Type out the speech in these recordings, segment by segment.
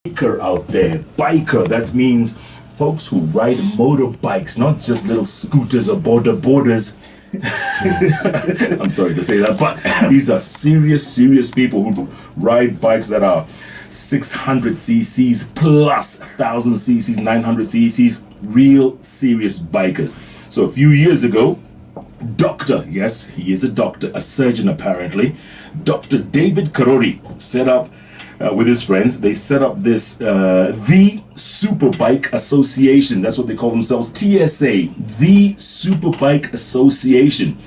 biker out there. Biker, that means folks who ride motorbikes, not just little scooters or borders. I'm sorry to say that, but these are serious people who ride bikes that are 600 cc's plus 1000 cc's, 900 cc's, real serious bikers. So a few years ago, yes, he is a doctor, a surgeon apparently, Dr. David Karori set up with his friends, they set up this, the Superbike Association. That's what they call themselves, TSA, the Superbike Association.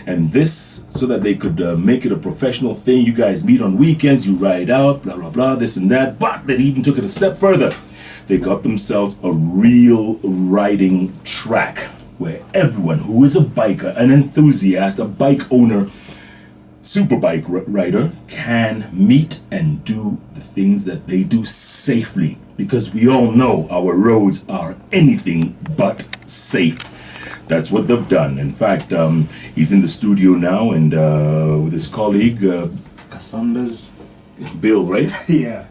And this, so that they could make it a professional thing. You guys meet on weekends, you ride out, blah, blah, blah, this and that. But they even took it a step further. They got themselves a real riding track where everyone who is a biker, an enthusiast, a bike owner, superbike rider can meet and do the things that they do safely, because we all know our roads are anything but safe. That's what they've done. In fact, he's in the studio now, and with his colleague Cassandra's Bill, right? Yeah.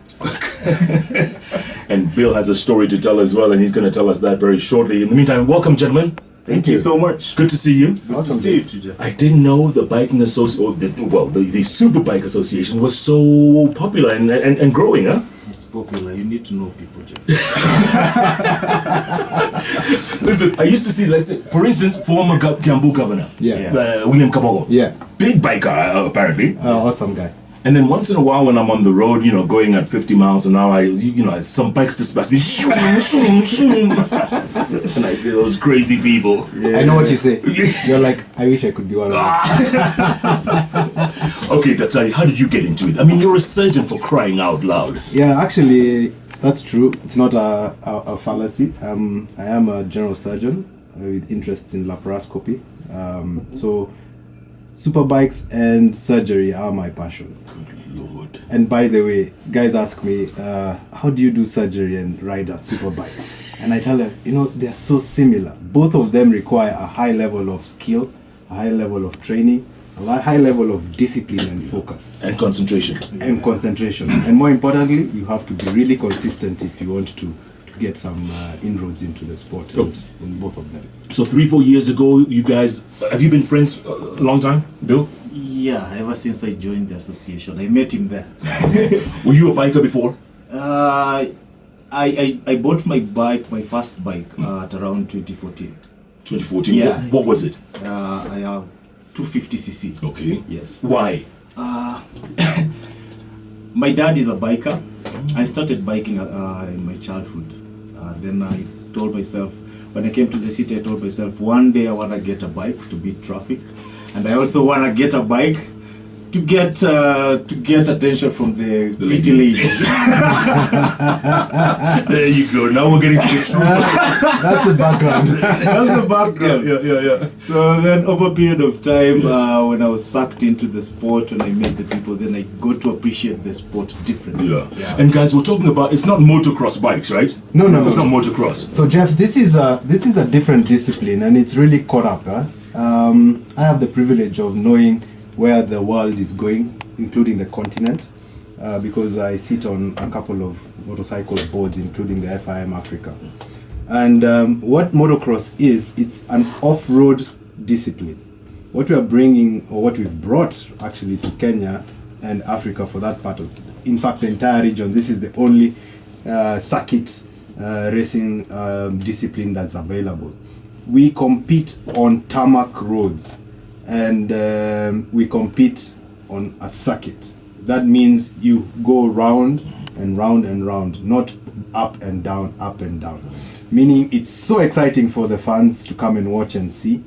And Bill has a story to tell as well, and he's going to tell us that very shortly. In the meantime, welcome, gentlemen. Thank you so much. Good to see you. Good to see you too, Jeff. I didn't know the biking association, the Superbike Association was so popular and growing, huh? It's popular. You need to know people, Jeff. Listen, I used to see, let's say, for instance, former Kiambu governor, William Kabogo. Yeah. Big biker, apparently. Awesome guy. And then once in a while, when I'm on the road, going at 50 miles an hour, some bikes just pass me, and I see those crazy people. Yeah. I know what you say. You're like, I wish I could be one of them. Okay, Daktari, how did you get into it? I mean, you're a surgeon, for crying out loud. Yeah, actually, that's true. It's not a fallacy. I am a general surgeon with interests in laparoscopy. So superbikes and surgery are my passions. Good Lord. And by the way, guys ask me, how do you do surgery and ride a superbike? And I tell them, they're so similar. Both of them require a high level of skill, a high level of training, a high level of discipline and focus. And concentration. And concentration. And more importantly, you have to be really consistent if you want to get some inroads into the sport in both of them. So 3-4 years ago, you guys, have you been friends a long time, Bill? Yeah, ever since I joined the association. I met him there. Were you a biker before? I bought my first bike at around 2014. 2014? Yeah. What was it? I have 250cc. Okay. Yes. Why? My dad is a biker. I started biking in my childhood. Then I told myself, when I came to the city, I told myself, one day I want to get a bike to beat traffic. And I also want to get a bike to get attention from the pretty ladies. There you go. Now we're getting to the truth. That's the background. That's the background. Yeah. So then over a period of time, when I was sucked into the sport, when I met the people, then I got to appreciate the sport differently. Yeah. And guys, we're talking about, it's not motocross bikes, right? No. It's not motocross. So Jeff, this is a different discipline, and it's really caught up. I have the privilege of knowing where the world is going, including the continent, because I sit on a couple of motorcycle boards, including the FIM Africa. And what motocross is, it's an off-road discipline. What we are bringing, or what we've brought actually to Kenya and Africa for that part of, in fact, the entire region, this is the only circuit racing discipline that's available. We compete on tarmac roads, and we compete on a circuit. That means you go round and round and round, not up and down, meaning it's so exciting for the fans to come and watch and see,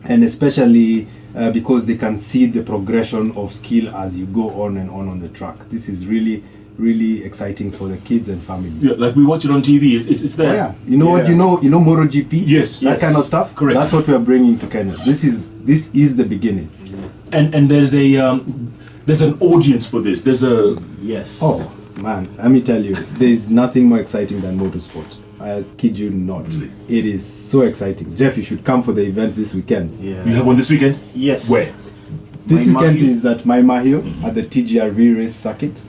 and especially because they can see the progression of skill as you go on and on the track. This is really exciting for the kids and families. Yeah, like we watch it on TV. It's there. Oh, yeah. You know what? You know MotoGP. Yes. That kind of stuff. Correct. That's what we are bringing to Kenya. This is the beginning. And there's an audience for this. Yes. Oh man, let me tell you, there is nothing more exciting than motorsport. I kid you not. Really? It is so exciting. Jeff, you should come for the event this weekend. Yeah. You have one this weekend? Yes. Where? This My weekend Mahio. is at my Mahio at the TGRV race circuit.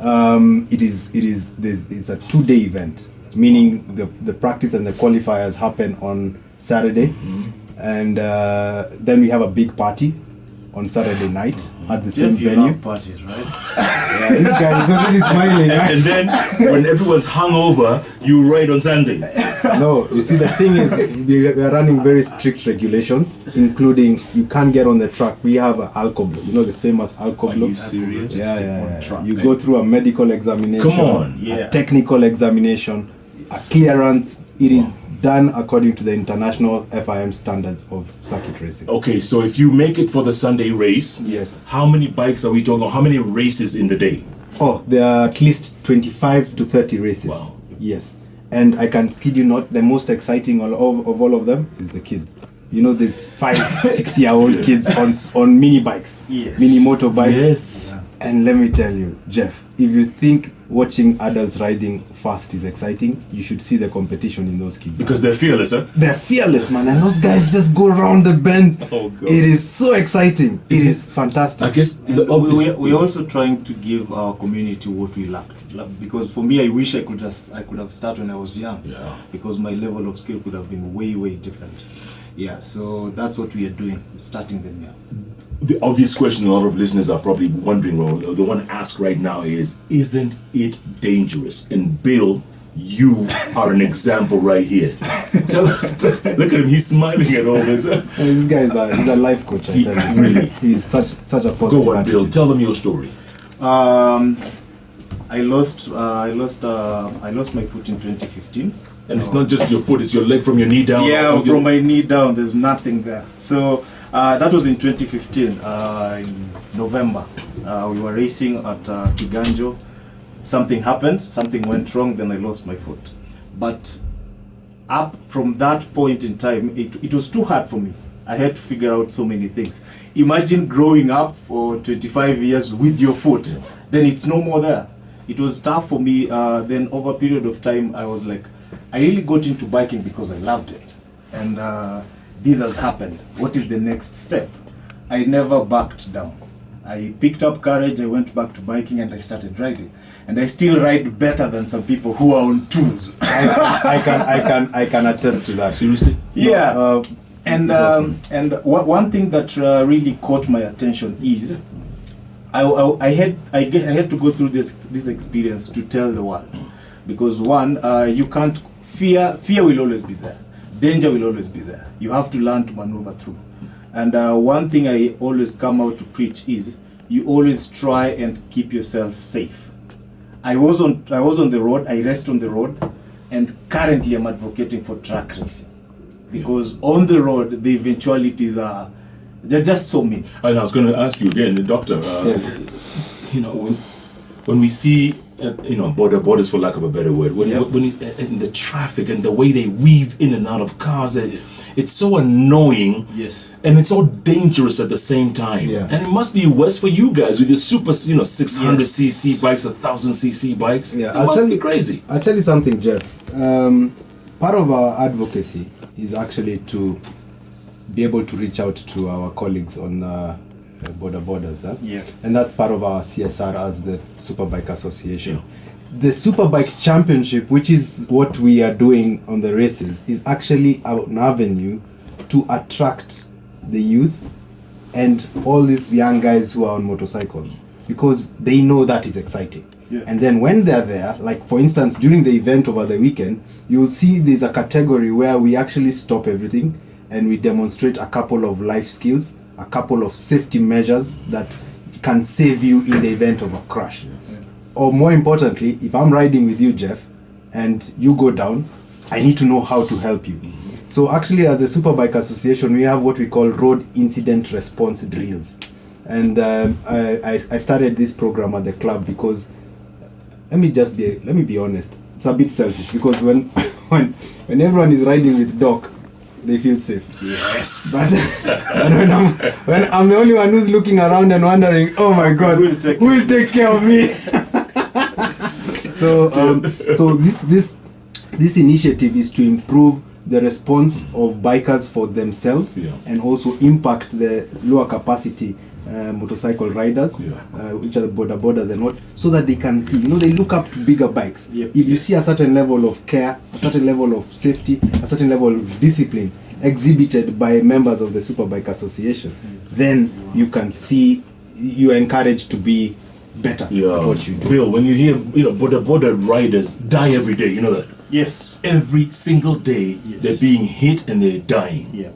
It's a 2-day event, meaning the practice and the qualifiers happen on Saturday, and then we have a big party on Saturday night at the same You venue. love parties, right? Yeah, this guy is already smiling. And then when everyone's hungover, you ride on Sunday. No, you see, the thing is, we are running very strict regulations, including you can't get on the track. We have an alcohol, you know, the famous alcohol. Are you serious? Yeah. You go through a medical examination, Come on. a technical examination, a clearance. It is done according to the international FIM standards of circuit racing. Okay, so if you make it for the Sunday race, Yes. how many bikes are we talking about? How many races in the day? Oh, there are at least 25 to 30 races. Wow. Yes. And I can kid you not, the most exciting of all of them is the kids. You know, there's 5-6-year-old kids on mini bikes, Yes. mini motorbikes. Yes. And let me tell you, Jeff, if you think watching adults riding fast is exciting, you should see the competition in those kids. Because they're fearless, huh? They're fearless, man, and those guys just go around the bends. Oh, God. It is so exciting. It is fantastic. I guess And the obvious... we're also trying to give our community what we lacked. Because for me, I wish I could have started when I was young. Yeah. Because my level of skill could have been way, way different. Yeah, so that's what we are doing, starting them now. The obvious question a lot of listeners are probably wondering, or the one to ask right now is, isn't it dangerous? And Bill, you are an example right here. Look at him, he's smiling at all this. This guy is he's a life coach, I tell you. Really? He's such a positive Go on, Bill, attitude. tell them your story. I lost my foot in 2015. And it's not just your foot, it's your leg from your knee down. Yeah, or your- from my knee down, there's nothing there. So that was in 2015, in November. We were racing at Kiganjo. Something happened, something went wrong, then I lost my foot. But up from that point in time, it was too hard for me. I had to figure out so many things. Imagine growing up for 25 years with your foot, then it's no more there. It was tough for me. Then over a period of time, I was like, I really got into biking because I loved it. And this has happened. What is the next step? I never backed down. I picked up courage, I went back to biking, and I started riding. And I still ride better than some people who are on tools. I can attest to that. Seriously? Yeah. No, And one thing that really caught my attention is I had to go through this experience to tell the world, because one, you can't fear will always be there, danger will always be there. You have to learn to maneuver through. And one thing I always come out to preach is you always try and keep yourself safe. I was on the road, I rest on the road, and currently I'm advocating for track racing, because on the road the eventualities are just so many. And I was going to ask you again, the doctor, you know, when we see, borders for lack of a better word, when in the traffic and the way they weave in and out of cars, it's so annoying. Yes. And it's so dangerous at the same time. Yeah. And it must be worse for you guys with your super, 600cc bikes, 1000cc bikes. Yeah, it must be crazy. I'll tell you something, Jeff. Part of our advocacy is actually to be able to reach out to our colleagues on borders. Yeah. And that's part of our CSR as the Superbike Association. The Superbike Championship, which is what we are doing on the races, is actually an avenue to attract the youth and all these young guys who are on motorcycles, because they know that is exciting. Yeah. And then when they're there, like for instance during the event over the weekend, you'll see there's a category where we actually stop everything and we demonstrate a couple of life skills, a couple of safety measures that can save you in the event of a crash. Or more importantly, if I'm riding with you, Jeff, and you go down, I need to know how to help you. So actually, as a Superbike Association, we have what we call road incident response drills. And I started this program at the club because, let me be honest, it's a bit selfish, because when everyone is riding with Doc, they feel safe. Yes. But when I'm the only one who's looking around and wondering, oh my God, who will take care of me? So this initiative is to improve the response of bikers for themselves, Yeah. and also impact the lower capacity motorcycle riders, Yeah. which are the boarders and what, so that they can see. They look up to bigger bikes. Yep. If you see a certain level of care, a certain level of safety, a certain level of discipline exhibited by members of the Superbike Association, then you can see you're encouraged to be better at what you do. Bill, when you hear border riders die every day, you know that Yes. every single day they're being hit and they're dying. Yeah.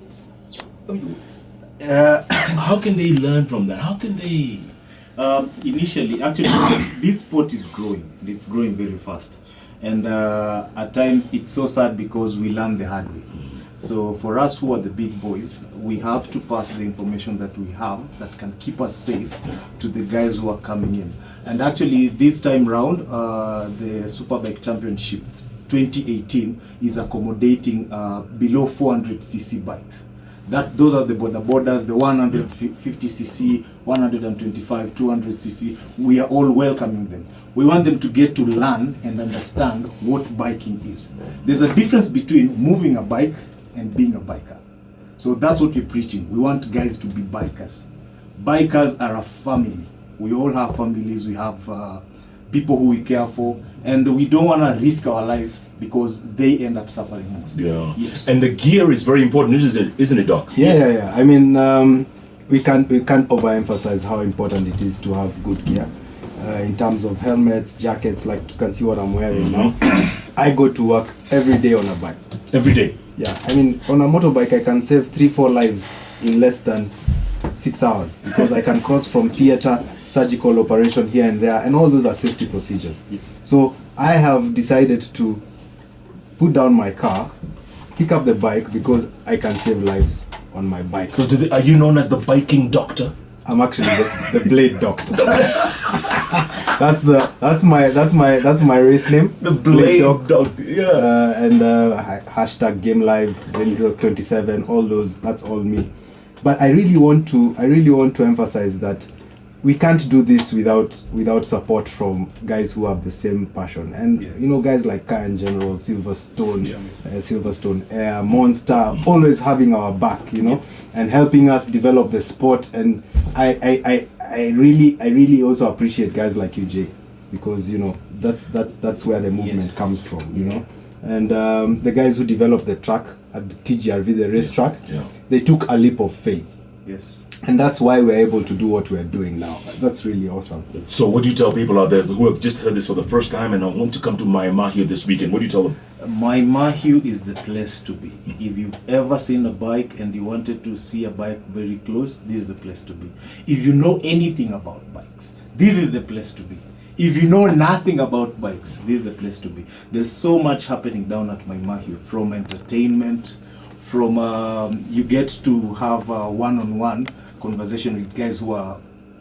How can they learn from that? How can they? Initially, actually, this sport is growing. It's growing very fast, and at times it's so sad because we learn the hard way. So for us who are the big boys, we have to pass the information that we have that can keep us safe to the guys who are coming in. And actually, this time round, the Superbike Championship 2018 is accommodating below 400cc bikes. Those are the borders, the 150cc, 125, 200cc. We are all welcoming them. We want them to get to learn and understand what biking is. There's a difference between moving a bike and being a biker. So that's what we're preaching. We want guys to be bikers. Bikers are a family. We all have families. We have people who we care for, and we don't want to risk our lives because they end up suffering most. Yeah. Yes. And the gear is very important, isn't it, Doc? Yeah. I mean, we can't overemphasize how important it is to have good gear. In terms of helmets, jackets, like you can see what I'm wearing now. I go to work every day on a bike. Every day. Yeah, I mean, on a motorbike, I can save 3-4 lives in less than 6 hours because I can cross from theater, surgical operation here and there, and all those are safety procedures. So I have decided to put down my car, pick up the bike because I can save lives on my bike. So are you known as the biking doctor? I'm actually the blade doctor. that's my race name. The blade doctor. Yeah. And hashtag Game Live, 27, all those. That's all me. But I really want to emphasize that we can't do this without support from guys who have the same passion. And guys like Kenyan General, Silverstone Air, Monster, always having our back, and helping us develop the sport. And I really also appreciate guys like you, Jay, because that's where the movement comes from, And the guys who developed the track at the TGRV, the racetrack, they took a leap of faith. Yes. And that's why we're able to do what we're doing now. That's really awesome. So what do you tell people out there who have just heard this for the first time and want to come to Mai Mahiu this weekend? What do you tell them? Mai Mahiu is the place to be. If you've ever seen a bike and you wanted to see a bike very close, this is the place to be. If you know anything about bikes, this is the place to be. If you know nothing about bikes, this is the place to be. There's so much happening down at Mai Mahiu, from entertainment, from you get to have a one-on-one conversation with guys who are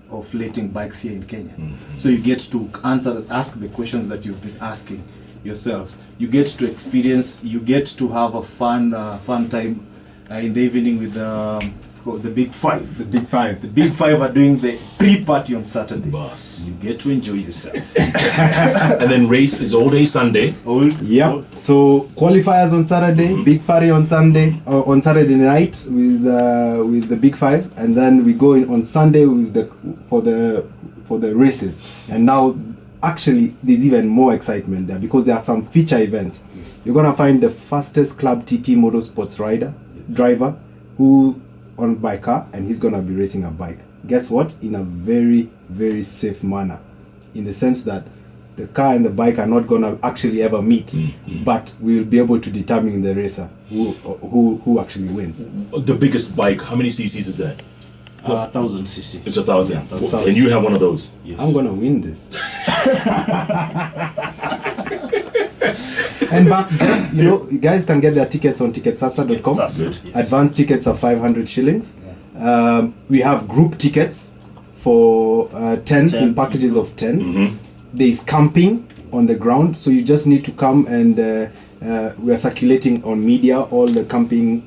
offlating bikes here in Kenya. So you get to ask the questions that you've been asking yourselves. You get to experience, you get to have a fun time in the evening with it's called the Big Five. The Big Five. The Big Five are doing the pre-party on Saturday. Boss. You get to enjoy yourself. And then race is all day Sunday. So qualifiers on Saturday, big party on Sunday, on Saturday night with the Big Five, and then we go in on Sunday for the races. And now, actually, there's even more excitement there because there are some feature events. You're gonna find the fastest Club TT Motorsports driver who on by car, and he's gonna be racing a bike. Guess what? In a very, very safe manner, in the sense that the car and the bike are not gonna actually ever meet, but we will be able to determine the racer who actually wins. The biggest bike, how many cc's is that? 1,000 cc. It's 1,000. Yeah, 1,000. And you have one of those? Yes. I'm gonna win this. And back then, you guys can get their tickets on ticketsasa.com. Good. Advance tickets are 500 shillings. We have group tickets for 10 in packages of 10. There is camping on the ground, so you just need to come, and we are circulating on media all the camping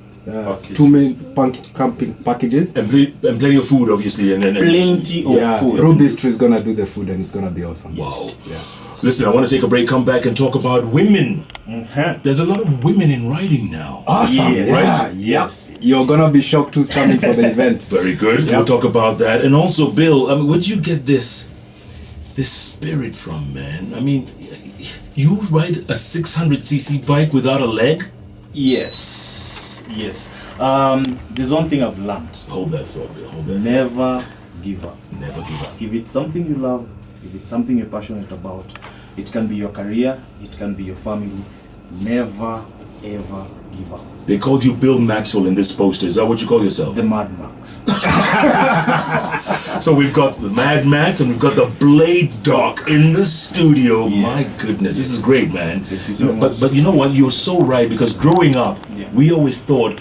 2 main camping packages. And plenty of food, obviously. And Plenty of food. Road Bistro is gonna do the food, and it's gonna be awesome. Wow. Yeah. Listen, I want to take a break, come back and talk about women. There's a lot of women in riding now. Awesome. Yeah. Right? Yes. You're gonna be shocked who's coming for the event. Very good. Yep. We'll talk about that. And also, Bill, I mean, where'd you get this spirit from, man? I mean, you ride a 600cc bike without a leg? Yes. There's one thing I've learned. Hold that thought, Bill. Hold that. Never give up. Never give up. If it's something you love, if it's something you're passionate about, it can be your career, it can be your family. Never ever give up. They called you Bill Maxwell in this poster. Is that what you call yourself? The Mad Max. So we've got the Mad Max and we've got the Blade Doc in the studio. Yeah. My goodness, this is great, man. Thank you so much. But you know what? You're so right, because growing up, Yeah. we always thought,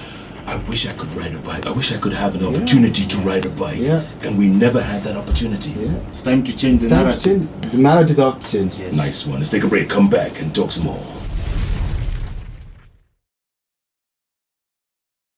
I wish I could ride a bike. I wish I could have an opportunity to ride a bike. Yes. And we never had that opportunity. Yeah. It's time to change the Time to narrative. change. The narratives have to change. Nice one. Let's take a break, come back and talk some more.